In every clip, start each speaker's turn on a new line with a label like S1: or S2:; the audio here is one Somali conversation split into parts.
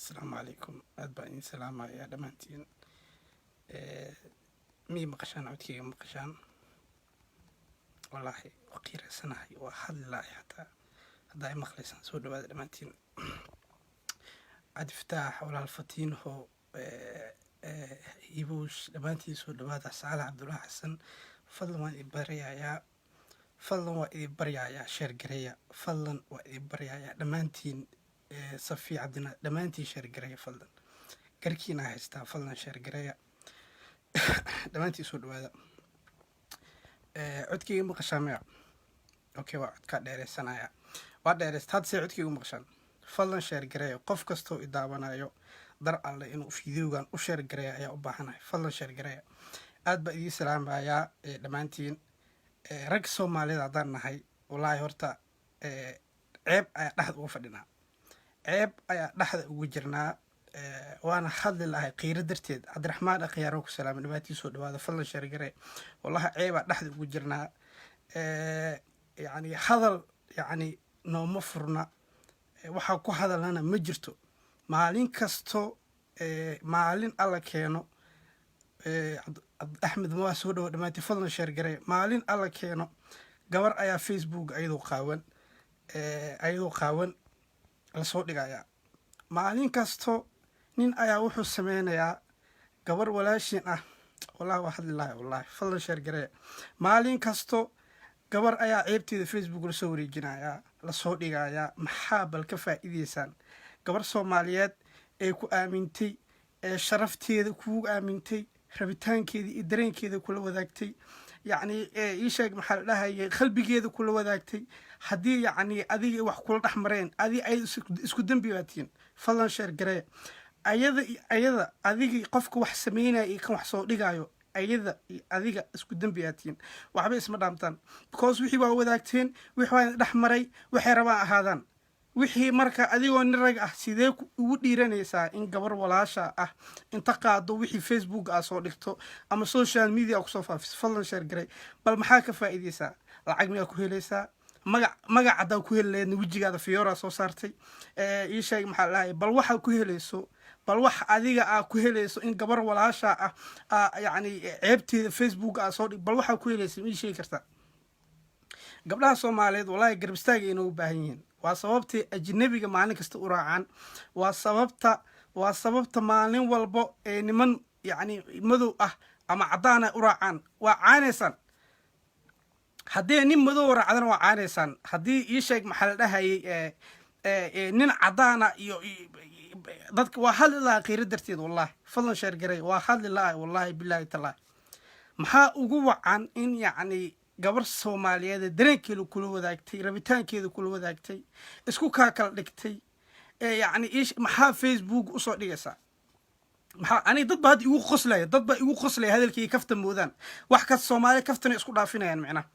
S1: السلام عليكم أتبعين سلام يا دمانتين مي مقشان عودكي مقشان والله وقير سنة وحد الله حتى هذا مخلصا سود بعد دمانتين عاد فتاح ولا الفتين هو يبوش دمانتين سود بعد سعال عبد الله حسن فضل ما يبريا يا فضل ما يبريا يا شرقريا فضل ويبريا يا دمانتين صفي عبدنا دمانتي شرقريا فضل قركينا هستا فضل شرقريا دمانتي سود بعد عدكي مقشامع اوكي وعدكا ديريسانايا waa dheerest had see codkii u maqshan fadlan sheer gareeyo qof kastoo i daawanayo dar alle inuu fiidiyowgan u sheer gareeyo ayaa u baahanahay fadlan sheer gareeyo aad baa idii salaamayaa dhammaantiin rag soomaalida haddaan nahay wallaahi horta ceeb ayaa dhexda uga fadhinaa ceeb ayaa dhexda ugu jirnaa waana hadli lahay qiiro darteed cabdiraxmaan akhyaaro ku salaama dhammaantiin soo dhawaada fadlan sheer gareeyo wallahi ceebaa dhexda ugu jirnaa yani hadal yani nooma furna waxaa ku hadalana ma jirto maalin kasto maalin alla keeno axmed mawaa soo dhawo dhammaantii fadlan sheer gareeyo maalin alla keeno gabar ayaa facebook ayadoo qaawan lasoo dhigayaa maalin kasto nin ayaa wuxuu sameynayaa gabar walaashin ah wallahi waa hadli lahay wallahi fadlan sheer gareeyo maalin kasto gabar ayaa ceebteeda facebook lasoo wareejinayaa lasoo dhigayaa maxaa bal ka faa'iideysaan gabar soomaaliyeed ee ku aamintay ee sharafteeda kugu aamintay rabitaankeeda iyo dareenkeeda kula wadaagtay yacni ii sheeg maxaa la dhahayay qalbigeeda kula wadaagtay haddii yacni adiga wax kula dhex mareen ay isku dembi baatiin fadlan sheer garee ayada adigii qofka wax sameynaya iyo kan wax soo dhigaayo ayada adiga isku dembi aatiin waxba isma dhaamtaan because wixii waa wadaagteen wixii waa dhex maray waxay rabaan ahaadaan wixii marka adigoo nin rag ah sidee ugu dhiiranaysaa in gabar walaasha ah inta qaado wixii facebook ah soo dhigto ama social media ku soo faafiso fadlan sheer garay bal maxaa ka faa'iideysaa lacag miyaa ku helaysaa magac haddaa ku heli lahaydna wejigaada fiyoora soo saartay ii sheeg maxaa lahay bal waxaa ku helayso bal wax adiga ku helayso in gabar walaasha yani ceebteeda facebook soo dhig bal waxaa ku helaysa ma sheegi kartaa gabdhaha soomaaliyeed wallahi garab istaaga inay u baahan yihiin waa sababtii ajnabiga maalin kasta u raacaan waa sababta maalin walbo ee niman yani madow ah ama caddaana u raacaan waa caanaysaan haddii nin madow raacdana waa caanaysaan haddii ii sheeg maxaa la dhahayay nin caddaana iyo dadka waa hadli lahaa qiiro darteed wallahi fadlan sheer garay waa hadli lahaa wallahi bilaahi tallaah maxaa ugu wacan in yacni gabar soomaaliyeed dareenkeeda kula wadaagtay rabitaankeeda kula wadaagtay isku kaa kala dhigtay yacni maxaa facebook usoo dhigaysaa maxaa aniga dad baa hadda igu qoslaya hadalkii kafta moodaan wax kasta soomaaliya kaftana isku dhaafinayaan micnaha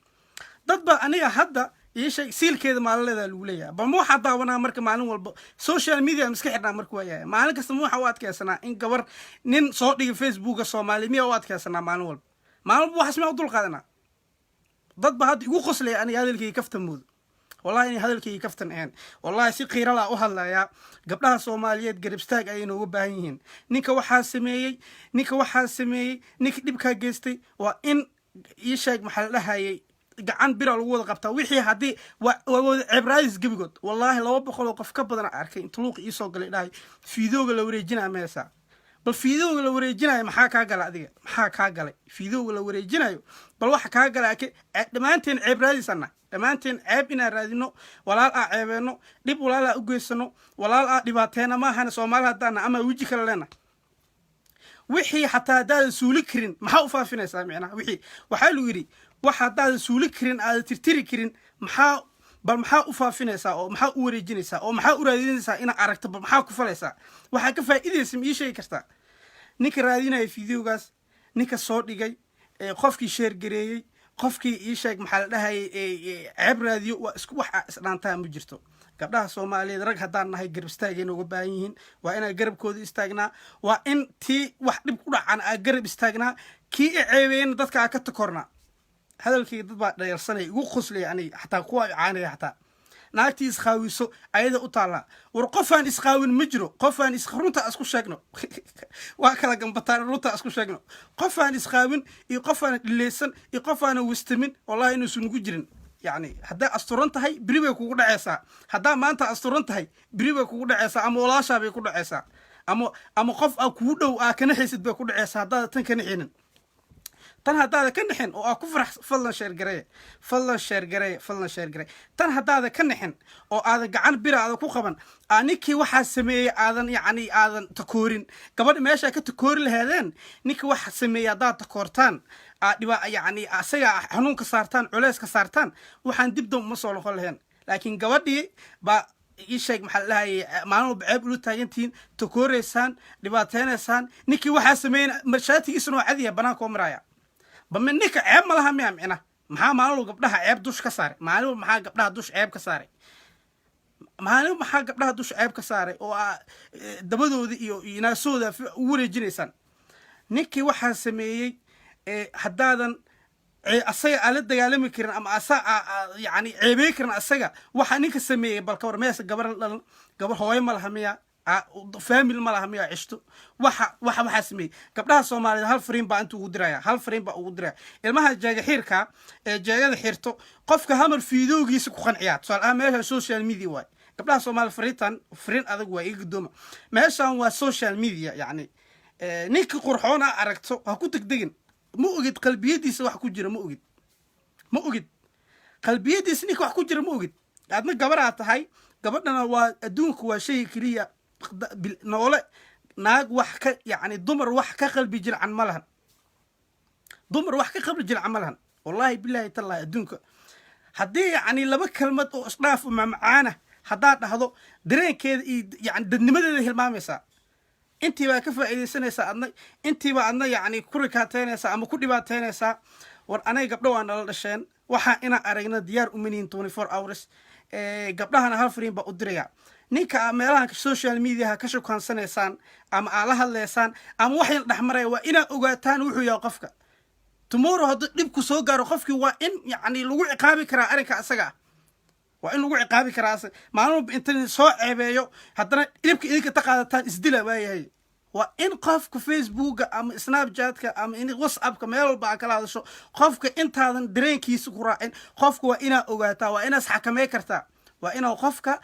S1: dad baa aniga hadda يشيء سيل كذا ما له ذا الولاية بمو حتى وانا مرك معلوم والب سوشيال ميديا مسكح حنا مرك وياه معلك سموه حوات كاسنا إن كبر نين صوت في فيسبوك الصومالي 100 وات كاسنا معلوم والب معلوم بو حسمه أطول قادنا ضد بهاد يقول قصلي أنا هذا الكي كفتن مود والله إني هذا الكي كفتن يعني والله سي قيرة لا أهلا يا قبلها صوماليات قرب ستاج أينو وباهين نيك وحاسمي نيك دبكا جستي وإن يشيء محل لها gacan bira lagu wada qabtaa wixii hadii cibraadis gabigood wallahi 200 qof ka badan arkay inta luuq ii soo galay dhahay fiidooga la wareejinaa meesa bal fiidooga la wareejinayo maxaa ka galay adiga maxaa ka galay fiidooga la wareejinayo bal waxa ka galay dhamaanteen cibraadisana dhamaanteen ceeb inaan raadino walaal ceebeeno dib walaal u geysano walaal dhibaateena ma ahan Soomaaliya hadana ama wiji kale leena wixii xataa daad suuli karin maxaa u faafinaysaa micnaha wixii waxa lu yiri waxa daad suuli karin aad tirtiri karin maxaa u faafinaysaa oo maxaa u wareejinaysaa oo maxaa u raadinaysaa ina aragto maxaa ku falaysaa waxa ka faa'iideysa ii sheegi kartaa ninka raadinaya fiidiyowgaas ninka soo dhigay qofkii sheer gareeyay qofkii ii sheeg maxaa la dhahayay ceeb raadiyo waa isku wax isdhaantaa ma jirto gabdhaha Soomaaliyeed rag hadaan nahay garab istaageen uga baahan yihiin waa inay garabkooda istaagnaa waa in tii wax dhib ku dhacan garab istaagnaa kii ceebeen dadka ka takorna hadalkii dad baa dheersanay ugu qoslay aniga xataa kuwa caanay xataa naagtii isqaawiso ayada u taallaa war qofaan isqaawin ma jiro qofaan runta isku sheegno waa kala gambataan runta isku sheegno qofaan isqaawin iyo qofaan dhileysan iyo qofaan wistamin wallahi inuusan ugu jirin يعني هدا أسطورنت هاي بريبة كوكو عيسى هدا ما أنت أسطورنت هاي بريبة كوكو عيسى أما ولا شاب كوكو عيسى أما قف أو كودو أكن حسد بكوكو عيسى هدا تنكن حين تن هدا كن حين أو أكفر فلنا شير جري فلنا شير جري تن هدا كن حين أو هذا جعان برا هذا كوكبان نيكي واحد سمي هذا يعني هذا تكورين قبل ما يشاك تكور لهذين نيكي واحد سمي هذا تكورتان يعني أسيا حنون كسارتان علاس كسارتان وحن دبدو مصول خلهن لكن قبدي با يشيك محلها معناه بعيب لو تاجنتين تكوريسان دباتينسان نيكي waxa sameeyeen marshati isnoo cadiya banaanka maraaya bama ninka ceeb ma laha miyaamina maxaa maalin gabdhaha ceeb dush ka saaray maalin maxaa gabdhaha dush ceeb ka saaray maalin maxaa gabdhaha dush ceeb ka saaray oo dabadooda iyo inaasooda u wareejinaysan ninkii waxa sameeyay haddaadan asaga ala dagaalami karin ama yani ceebey karin asaga waxa ninka sameeyay balka war meesha gabar hooyo ma laha miya family ma laha miya cishto waxa sameeyay gabdhaha Soomaaliyeed hal fariin baa inta ugu diraya hal fariin baa ugu diraya ilmaha jaaga xirka jaagada xirto qofka hamar fiidoogiisa ku qanciyaa su'aal meesha social media way gabdhaha Soomaaliyeed fariin adag way iga dooma meeshan waa social media yani ninka qurxoon aragto ha ku tagdegin ما أجد قلبيتي سواح كجرا ما أجد قلبيتي سنيك واحد كجرا ما أجد عندنا جبرات هاي جبرنا ودونك وشيء كريه نقول ناق وحك يعني ضمر وحك قلبي جل عن ملهن ضمر وحك قلبي جل عن ملهن والله بالله تلا دونك هدي يعني لما كلمة أصناف معانا هذا هذا درين كذا يعني دنمدة الهلمامسة انتي با كفايديسانaysa adna intii ba adna yani ku rikaataynaysa ama ku dhibaataynaysa war anay gabdho waan la dhasheen waxa ina aragna diyaar u miniin 24 hours gabdhahana hal fariin ba u diraya ninka meelaha social media ka shaqansanaysaan ama ala hadleysaan ama wax dhaxmaray waa ina ogaataan wuxuu yahay qofka tomorrow hadii dib ku soo gaaro qofkii waa in yani lagu ciqaabi karaa arinka asaga waa in lagu ciqaabi karaa maalmo inta soo ceebeeyo haddana dibka idinka taqaadataan isdila waayahay waa in qofka Facebook ama Snapchat ama in WhatsApp ka meel walba kala hadasho qofka intaadan dareenkiisa ku raacin qofka waa ina ogaataa waa ina xakamay kartaa waa ina qofka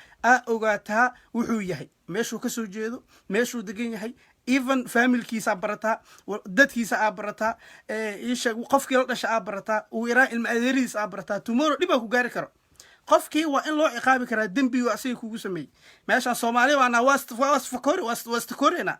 S1: ogaataa wuxuu yahay meeshuu ka soo jeedo meeshuu degan yahay even family-kiisa barataa dadkiisa barataa isha qofkii la dhashay barataa uu yaraa ilma adeeriisa barataa tomorrow dib ku gaari karo qofkii waa in loo ciqaabi karaa dambiga asay kugu sameeyay meesha Soomaaliya waana wasfakoorina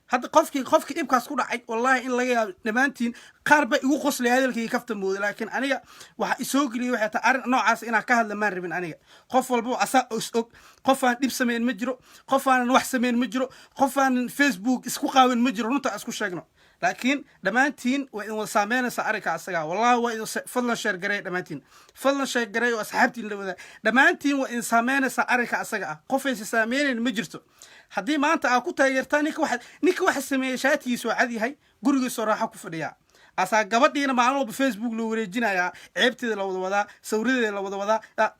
S1: hadda qofkii ibkaas ku dhacay wallahi in laga yaabo dhamaantiin qaar ba igu qoslay hadalkii kafta moodo laakiin aniga waxa isoo galiyay waxa taa arin noocaas ina ka hadla maan rabin aniga qof walba asa og qofaan dib sameyn ma jiro qofaan wax sameyn ma jiro qofaan Facebook isku qaawin ma jiro runta isku sheegno لكن دمانتين وإن وسامين سأرك عسكا والله وإن فضل شر جري دمانتين فضل شر جري وأصحابتي اللي دمانتين وإن سامين سأرك عسكا قفز سامين المجرته حدي ما أنت أكو تايرتاني نيك واحد سميشات يسوع عادي هاي جرجي صراحة كفريا أصلا قبضي أنا معلومة بفيسبوك لو رجينا يا عبتي لو وضع سوري لو وضع لا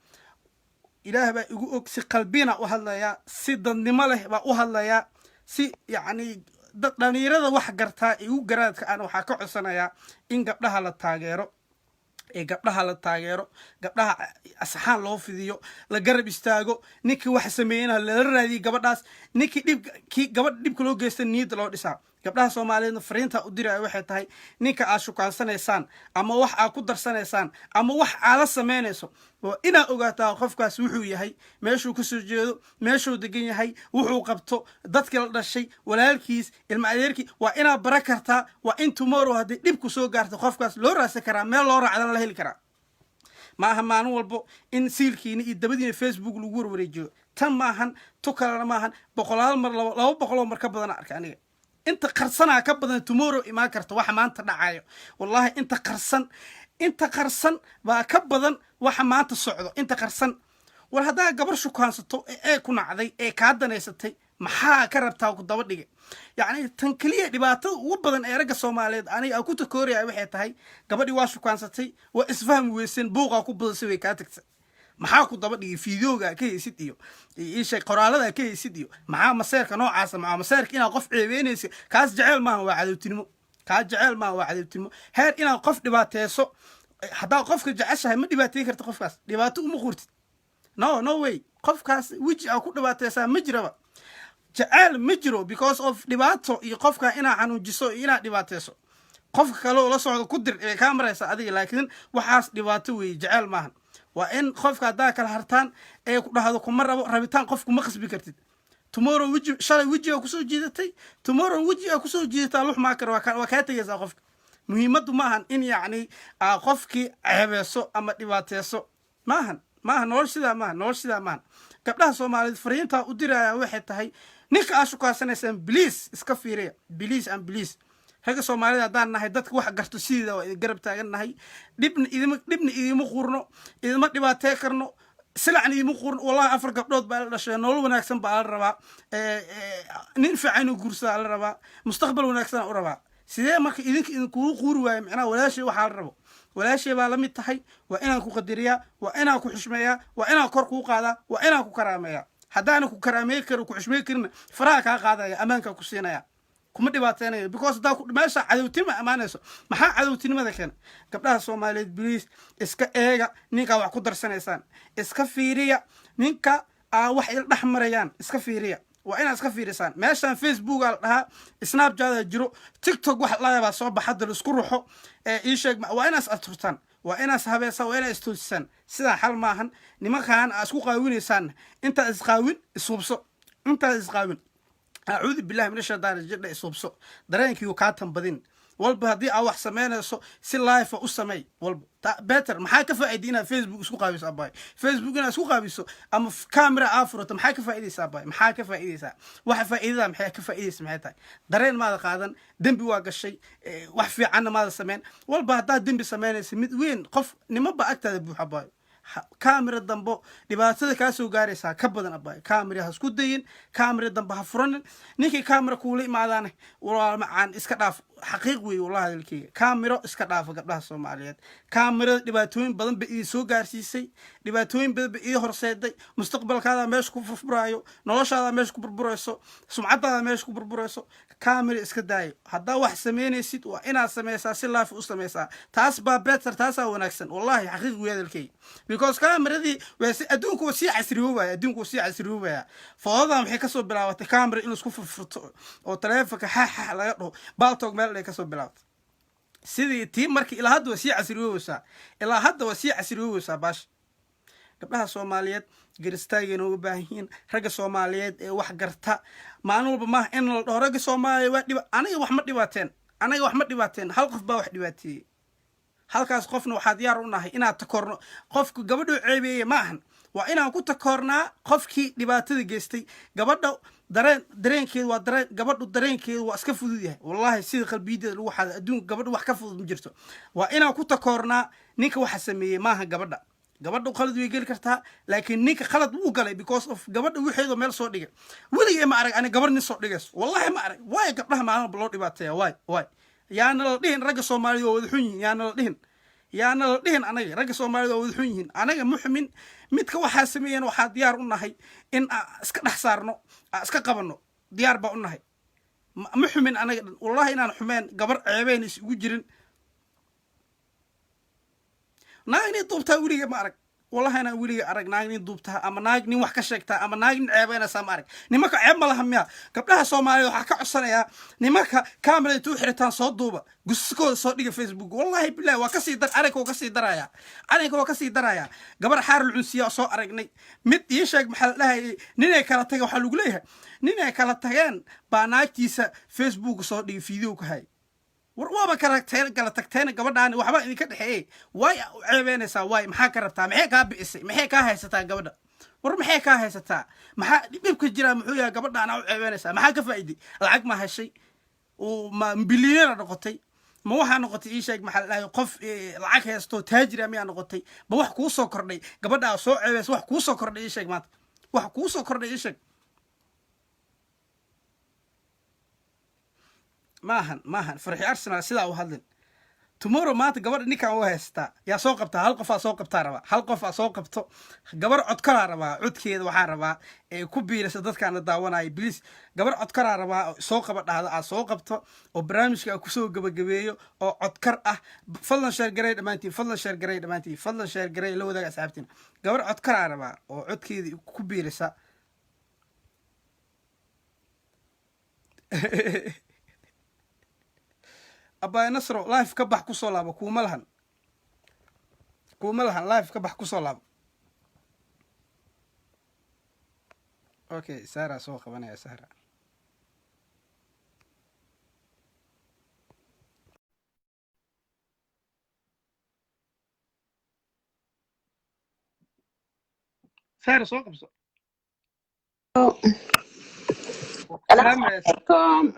S1: إله بقى يقول قلبينا وهلا يا سيد النمله وهلا يا سي يعني dhalinyarada wax gartaa igu garaadka aan waxa ka codsanayaa in gabdhaha la taageero gabdhaha asxaan loo fidiyo la garab istaago ninkii wax sameeyana la raadiyo gabadhaas ninkii gabadh dibka loo geystay niyad loo dhisaa gabdhaha Soomaaliyeed fariinta u diray waxay tahay ninka aad shukaansanaysan ama wax aad ku darsanaysan ama wax aad la sameynayso waa ina ogaataa qofkaas wuxuu yahay meeshuu ka soo jeedo meeshuu degan yahay wuxuu qabto dadka la dhashay walaalkiis ilma adeerkii waa ina barakartaa waa in tomorrow hadii dib ku soo gaarto qofkaas loo raasa karaa meel loo raacdan la heli karaa ma aha maalin walbo in siilkiina iyo dabadiina Facebook lagu warwareejiyo tan maahan to kala maahan boqolaal mar 200 mar ka badan arka aniga انت قرصنا كبدن تومورو إما كرت واحد ما انت دعايو والله انت قرصن وكبدن واحد ما انت صعدو انت قرصن وهذا قبل شو كان ستو كنا عذي كادنا يستي محا كربتها وكدوا دقي يعني تنكليه دباتو وبدن رجع Soomaaliyeed أنا أكو تكوريا waxay tahay gabadhii waa shukansatay waa isfaham weyseen buuqa ku badasay way ka tagtay maxaa ku daba dhigay fiidiyooga ka haysid iyo isha qoraalada ka haysid iyo maxaa maseerka noocaas maxaa maseerka inaad qof ceebeynaysa kaas jecel maaha waa cadowtinimo kaas jecel maaha waa cadowtinimo heer inaad qof dhibaateeso haddaa qofka jeceshahay ma dhibaateyn karta qofkaas dhibaato uma qurtid no way qofkaas weji aa ku dhibaateysaa ma jiraba jecel ma jiro because of dhibaato iyo qofka inaa xanuujiso iyo inaad dhibaateyso qofka kale oo la socdo ku dir ee kaa maraysa adiga laakiin waxaas dhibaato weeye jecel maahan waa in qofka haddaa kala hartaan ee ku dhahdo kuma rabo rabitaan qofku ma qasbi kartid tomorrow shalay wejiga kusoo jiidatay tomorrow wejiga kusoo jiidataa lux maakar waa kaa tegaysaa qofka muhiimaddu maahan in yacni qofkii ceebeeso ama dhibaateeso maahan noloshidaa maahan gabdhaha soomaaliyeed fariintaa u diraya waxay tahay ninka aa shukaasanaysaan biliis iska fiiriya biliis aan biliis ragga soomaalida haddaan nahay dadka wax garto sideeda waa idin garab taagan nahay dhibna idima qurno idima dhibaatee karno silacna idima qurno wallahi 4 gabdhood baa la dhashay nolol wanaagsan baa la rabaa nin fiican inuu guursadaa la rabaa mustaqbal wanaagsan u rabaa sidee marka idinkugu quuri waayo macnaha walaashay waxaa la rabo walaashay baa la mid tahay waa inaan ku qadariyaa waa inaan ku xushmeeyaa waa inaan kor kuu qaadaa waa inaan ku karaameeyaa haddaana ku karaameey karo ku xushmeey karina faraha kaa qaadaya ammaankaa ku siinaya kuma dhibaateynayo because haddaa meesha cadowtinima ammaanayso maxaa cadowtinimada keena gabdhaha soomaaliyeed biliis iska eega ninkaa wax ku darsanaysaan iska fiiriya ninka wax ila dhex marayaan iska fiiriya waa inaad iska fiirisaan meeshaan facebook aa la dhahaa snapchat jiro tiktok wax laayabaa soo baxada la isku ruxo ii sheeg waa inaas asturtaan waa inaas habeesaan waa inaad istoosisaan sidaa xal maahan nimankaan aa isku qaawinaysaan intaad isqaawin ishubso intaad isqaawin acuudu billahi min ashaytaan rajim isubso dareenkii kaa tanbadin walba haddii aa wax samaynayso si live u sameey walba better maxaa ka faa'iiday inaad facebook isku qaabiso abay facebook inaad isku qaabiso ama camera aa furato maxaa ka faa'iidaysaa abay maxaa ka faa'iidaysaa waxa faa'iidada maxay ka faa'iidaysaa maxay tahay dareen maada qaadan dambi waa gashay wax fiicanna maada sameyn walba haddaa dambi samaynaysa mid weyn qof nimaba agtaada buuxa abay كاميرا دمبو dhibaatada ka soo gaaraysa ka badan abay kaamira ha isku dayin kaamira damba ha furan ninkii kaamira kuula imaadaan walaal macaan iska dhaaf xaqiiq weey wallahi dalkayga kaamiro iska dhaaf gabdhaha Soomaaliyeed kaamira dhibaatooyin badan bay soo gaarsiisay dhibaatooyin badan bay horseeday mustaqbalkaada meesha ku furfuraayo noloshaada meesha ku burburayso sumcadaada meesha ku burburayso kaamira iska daay hadda wax sameynaysid waa inaad sameysaa si laaf u sameysaa taas baa better taas wanaagsan wallahi xaqiiq weey dalkayga because kaamiradii weesi adduunku si casriyoobaya adduunku si casriyoobaya foodan waxay ka soo bilaabatay kaamira in isku furfurto oo taleefanka ha laga dhaho baaltog meel ay ka soo bilaabatay sidii tii markii ilaa hadda si casriyoobaysa ilaa hadda waa si casriyoobaysa baash gabdhaha Soomaaliyeed garistaageen ugu baahiin ragga Soomaaliyeed ee wax garta maalin walba ma in la dhaho ragga Soomaaliyeed waa dhib aniga wax ma dhibaateen hal qof baa wax dhibaatiyay halkaas qofna waxa diyaar u nahay inaad takoorno qofku gabadhu ceebeeyay ma ahan waa inaan ku takoornaa qofkii dhibaatada geystay gabadha dareenkeedu waa gabadhu dareenkeedu waa iska fudud yahay wallahi sida qalbiyeeda lagu xada adduun gabadhu wax ka fudud ma jirto waa inaan ku takoornaa ninka waxa sameeyay ma aha gabadhu qalad way gali kartaa laakiin ninka qalad uu galay because of gabadha wixeedo meel soo dhigay waligeey ma arag ani gabar nin soo dhigayso wallahi ma arag way gabdhaha maahan loo dhibaateeyaa way yaana la dhihin ragga Soomaaliyeed oo wada xun yihiin yaana la dhihin anaga ragga Soomaaliyeed oo wada xun yihiin anaga muxmin midka waxa sameeyeen waxa diyaar u nahay in iska dhax saarno iska qabano diyaar ba u nahay muxmin anaga wallahi inaan xumeen gabar ceebeen isugu jirin naagni duubta wiliga ma arag wallahi ana wiliga arag naagni duubta ama naagni wax ka sheegta ama naagni ceebeena sama arag nimanka ceeb ma laha miya gabdhaha Soomaaliyeed waxa ka codsanaya nimanka kaamira tuu xiritaan soo duuba guskooda soo dhiga Facebook wallahi billahi waa ka sii dar arag oo ka sii daraya gabar xaarul cunsiya soo aragnay mid ii sheeg maxal dhahay ninay kala tagay waxa lagu leeyahay ninay kala tageen baa naagtiisa Facebook soo dhigay video ka hay warwaaba kala tagteen gabadhaan waxba idin ka dhaxeeyay way ceebeynaysaa way maxaa ka rabtaa maxay ka biisay maxay ka haysataa gabadha war maxay ka haysataa maxaa dhibka jira muxuu yahay gabadhaan u ceebeynaysaa maxaa ka faa'iiday lacag ma heshay oo ma bilyan noqotay ma waxa noqotay ii sheeg maxal dhahay qof lacag haysto taajir ma noqotay ba wax ku soo kordhay gabadha soo ceebeys wax ku soo kordhay ii sheeg maanta wax ku soo kordhay ii sheeg maahan farxi Arsenal sida uu hadlin tomorrow maanta gabadha ninkan u haystaa yaa soo qabtaa hal qof aa soo qabtaa rabaa hal qof aa soo qabto gabar codkaraa rabaa codkeeda waxaa rabaa ee ku biirisa dadkaana daawanaya bilis gabar codkaraa rabaa soo qaba dhahda aa soo qabto oo barnaamijka aa kusoo gabagabeeyo oo codkar ah fadlan sheer garay dhammaantiin fadlan sheer garay dhammaantiin fadlan sheer garay la wadaaga asxaabtiin gabar codkaraa rabaa oo codkeeda ku biirisa abaa nasro live ka bax kusoo laabo kuuma lahan live ka bax kusoo laabo okay sara soo qabanaya sara soo qabso
S2: السلام عليكم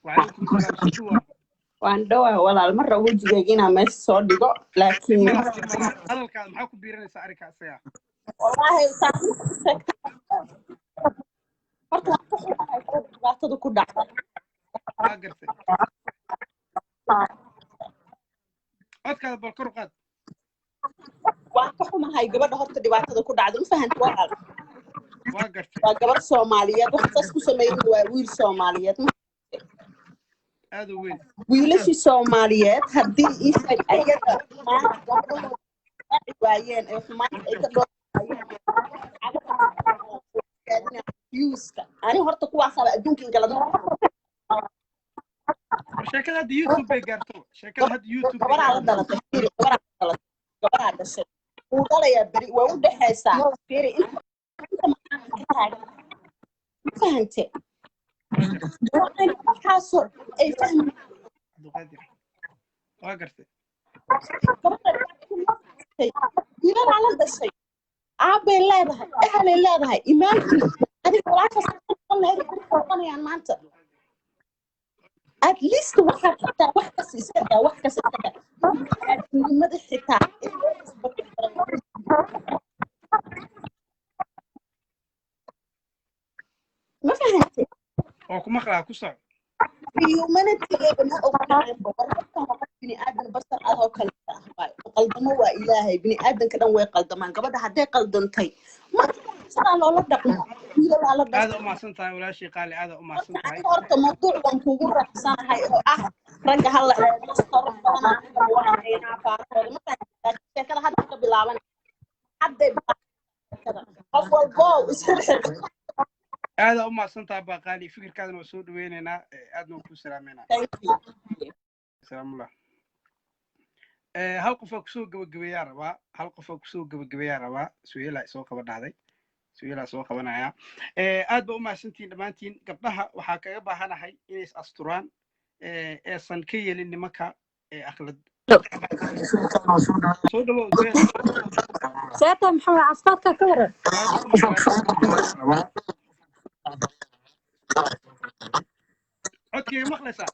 S1: وعليكم السلام شو
S2: waan dhawaa walaal mar rabo wajigayga inaan meesha soo dhigo laakiin
S1: hadalkaada maxaa ku biirinaysaa arrinkaas ayaa
S2: wallaahi horta dhibaatada ku dhacday
S1: waa gartay codkaada bal kor u qaad
S2: waan ka xumahay gabadha horta dhibaatada ku dhacday ma fahanta walaal
S1: waa gartay
S2: waa gabar Soomaaliyeed wax saas ku sameeyay waa wiil Soomaaliyeed
S1: aad u weyn
S2: wiilashii Soomaaliyeed haddii isay ayaga maanta waayeen ee xumaan ay ka dhoobayeen yuuska ani horta kuwaas ala adduunkan kala
S1: sheekada hadda YouTube bay gaarto sheekada hadda YouTube
S2: gabaraa la dhalatay gabaraa dhashay uu dhalayaa beri waa u dhaxaysaa firi inta fahante waxaasoo ay fahmi
S1: waa gartay
S2: wiilal ala dhashay aabbay leedahay ehelay leedahay imaankiis adiga walaashaasqanayaan maanta at least waxaa xitaa wax kas isaga wax kas isaga nimada xitaa ma fahantay
S1: oo ku maqlaa ku soco
S2: humanity-ga ma ogtahay wararkan bini aadan basar adoo kale qaldamo waa ilaahay bini aadanka dhan way qaldamaan gabadha hadday qaldantay ma sidaa loola dhaqmo wiilal ala
S1: aad u mahadsan tahay walaashii qaali aad u mahadsan tahay
S2: horta mawduuc waan kugu raacsanahay oo ah ragga halla sheekada hadda ka bilaaban hadday qof walbo isxirxir
S1: aad u mahadsan tahay baa qaali fikirkaadana waa soo dhaweynaynaa aadna waan ku salaameynaa salaamullah hal qof oo kusoo gabagabeeyaa rabaa su'aala soo qaba dhacday su'aala soo qabanaya aad ba u mahadsantiin dhammaantiin gabdhaha waxaa kaga baahanahay inay is asturaan eesan ka yeelin nimanka akhlad soo dhawow
S3: seeta maxamed casfaadka ka waran
S1: codkayga maqlaysaa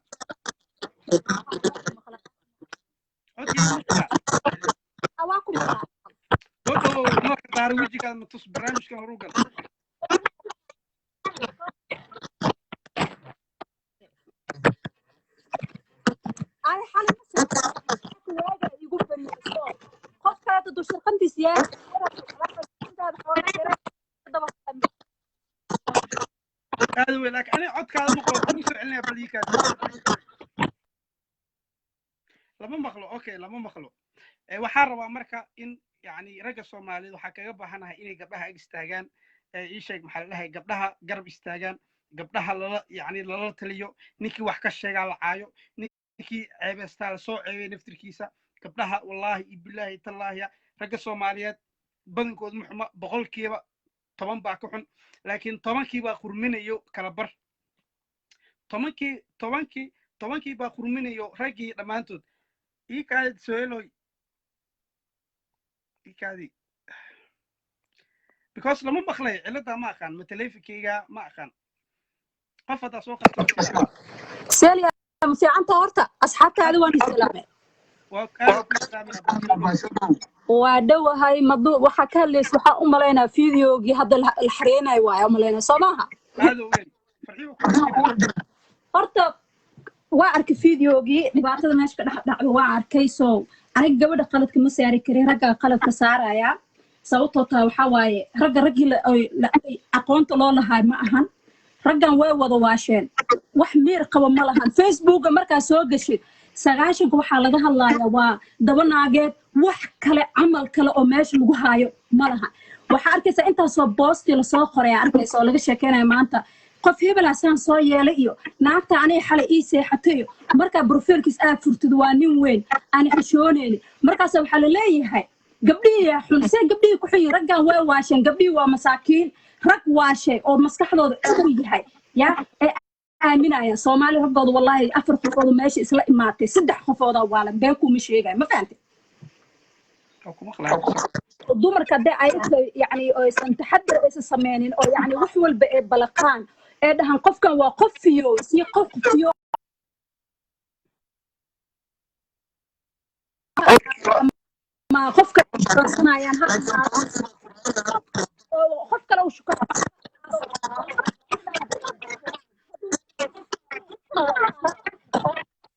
S1: codkayga
S3: waa ku maqlaa
S1: soo dhawow marka daara wejigaada ma tus barnaamijkan horu gal
S3: ay xalay waaga igu fariiso qof kale dad shirqantiis yaa
S1: aad weyn laakiin aniga codkaada maqlo kugu soo celinaya baliikaas lama maqlo okay lama maqlo waxaan rabaa marka in yani ragga Soomaaliyeed waxaa kaga baahanahay inay gabdhaha ag istaagaan ii sheeg maxaa la dhahay gabdhaha garab istaagaan gabdhaha lala taliyo ninkii wax ka sheegaa la caayo ninkii ceebeystaa la soo ceebay naftirkiisa gabdhaha wallaahi billaahi tallaahi ragga Soomaaliyeed badankooda muxuma boqolkiiba 10 baa ka xun laakiin 10kii baa qurminayo kala bar 10kii baa qurminayo raggii dhammaantood ii kaadi su'aaloy ii kaadi because lama maqlay cilada ma aqaan ma teleefinkayga ma aqaan qof hadda soo qabto
S3: seeliya ma fiicanta horta asxaabtaada waan islaamay waa dhawahay madu waxa ka hadlays waxa u maleynaa fiidiyoogii hadda la xareenay waayo maleynaa Soomaha horta waa arkay fiidiyoogii dhibaatada meesha ka dhex dhacdo waa arkay soo aniga gabadha qaladka ma saari karin ragga qaladka saaraya sababtoo taa waxaa waaye ragga raggii aqoonta loo lahaa ma ahan raggan way wada waasheen wax miir qabo ma lahan facebooka markaa soo gashay sagaashanka waxaa laga hadlayaa waa daba naageed wax kale camal kale oo meesha lagu haayo ma lahan waxaa arkaysaa intaasoo boostii lasoo qoraya arkaysa oo laga sheekeynaya maanta qof hebel asaan soo yeelay iyo naagta aniga xalay ii seexatay iyo markaa brofiilkiis aad furtid waa nin weyn aan xishoonayni markaas waxaa la leeyahay gabdhihii yaa xun see gabdhihii ku xun raggan way waasheen gabdhihii waa masaakiin rag waashay oo maskaxdooda isku yahay yaa ee aaminayaan soomaali raggooda wallaahi 4 qofooda meesha isla imaatay 3 qofooda waalan been kuma sheegay ma fahantay dumarka hadday ayagta yacni aysan taxadar aysan sameynin oo yacni wax walba ee balaqaan ee dhahan qofkan waa qof fiyo si qof fiyo ma qofka sanayaan oo qof kale uu shuka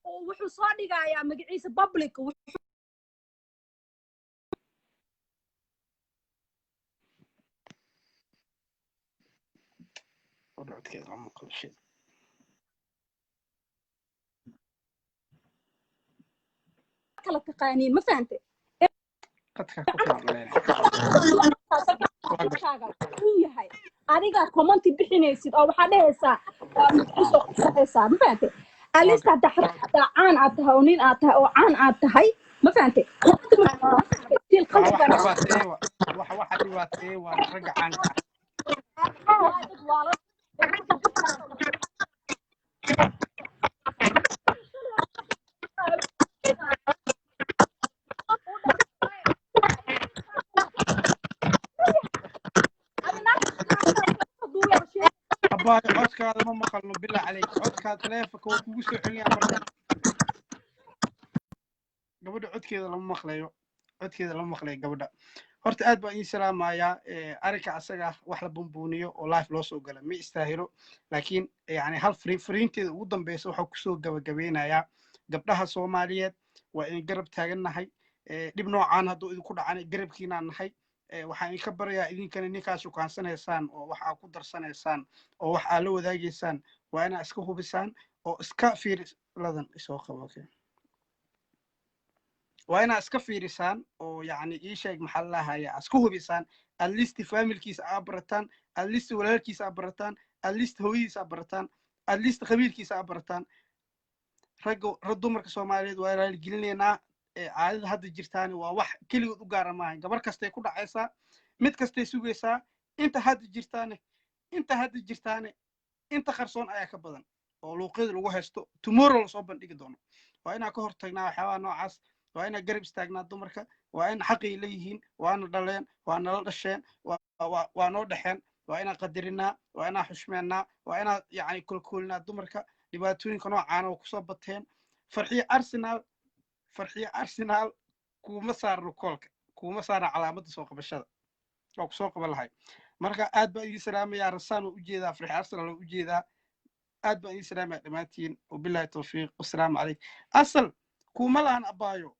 S3: oo wuxuu soo dhigayaa magaciisa public kala taqaaniin ma fahantay yahay adiga commenti bixinaysid oo waxaa dhehaysaa kusoo qosaysaa ma fahantay alista hadda caan aad tahay oo nin aad tahay oo caan aad tahay ma fahantay
S1: waxa dhibaatay waa ragga caanka codkaada ma maqalno bilaa caleyk codkaada taleefonka waa kugu soo celinayaa marka gabadha codkeeda lama maqlayo gabadha horta aad baan iin salaamayaa arrinka asaga wax la bumbuuniyo oo live loo soo gala ma istaahilo laakiin yani hal fariinteeda ugu dambeysa waxaa kusoo gabagabeynayaa gabdhaha soomaaliyeed waa in garab taagannahay dhib noocaan hadduu idinku dhacanay garabkiinaan nahay waxaan idinka barayaa idinkana ninkaa shukaansanaysaan oo wax aad ku darsanaysaan oo wax aad la wadaagaysaan waa inaad iska hubisaan oo iska fiiriladan isoo qabo okay waa inaad iska fiirisaan oo yacni ii sheeg maxaa la lahayaa iska hubisaan at least familkiisa aad barataan at least walaalkiisa aad barataan at least hooyadiisa aad barataan at least qabiilkiisa aad barataan rag dumarka soomaaliyeed waa raaligelinaynaa caadada hadda jirtaani waa wax keligood u gaara maahan gabar kastay ku dhacaysaa mid kastay sugaysaa inta hadda jirtaane inta qarsoon ayaa ka badan oo luuqyada lagu haysto tomorrow lasoo bandhigi doono waa inaan ka hortagnaa waxyaabaha noocaas waa inaan garab istaagnaa dumarka waa in xaqay leeyihiin waana dhaleen waa nala dhasheen waa noo dhexeen waa inaan qadarinaa waa inaan xushmeennaa waa inaan yacni kolkoolinaa dumarka dhibaatooyinka noocaana oo kusoo bateen farxiyo arsenal kuma saarno koolka kuma saarna calaamadda soo qabashada waa kusoo qaban lahay marka aad baan idin salaamayaa rasaan oo ujeedaa farxiyo arsenal oo ujeedaa aad baan idin salaamaya dhammaantiin wabilaahi tawfiiq wasalaamu calaykum asal kuma lahan abaayo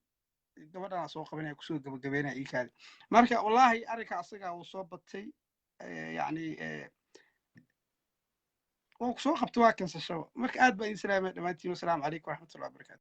S1: gabadhan soo qabanaya kusoo gabagabeynaya iikaadi marka wallaahi arrinka asaga uu soo batay yacni waa kusoo qabtay waa kansashaba marka aad baan idin salaamaya dhammaantiin wasalaamu calaykum waraxmatullahi wabarakaatu